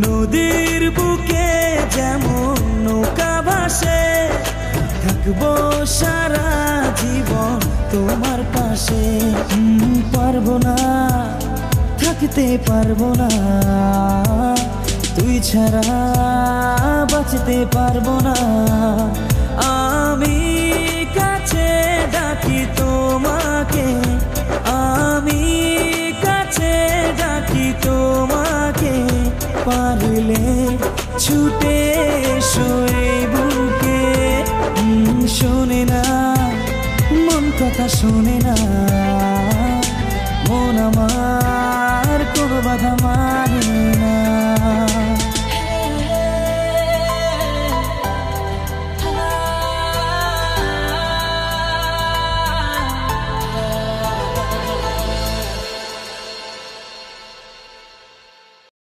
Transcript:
নদীর বুকে যেমন নৌকা ভাসে, থাকবো সারা জীবন তোমার পাশে। পারবো না, থাকতে পারবো না, তুই ছাড়া বাঁচতে পারবো না। আমি কাছে ডাকি তোমাকে, আমি কাছে ডাকি তোমাকে, পারলে ছুটে এসো এই বুকে। শোনে না মন কথা, শোনে না মন আমার কোনো বাধা মানে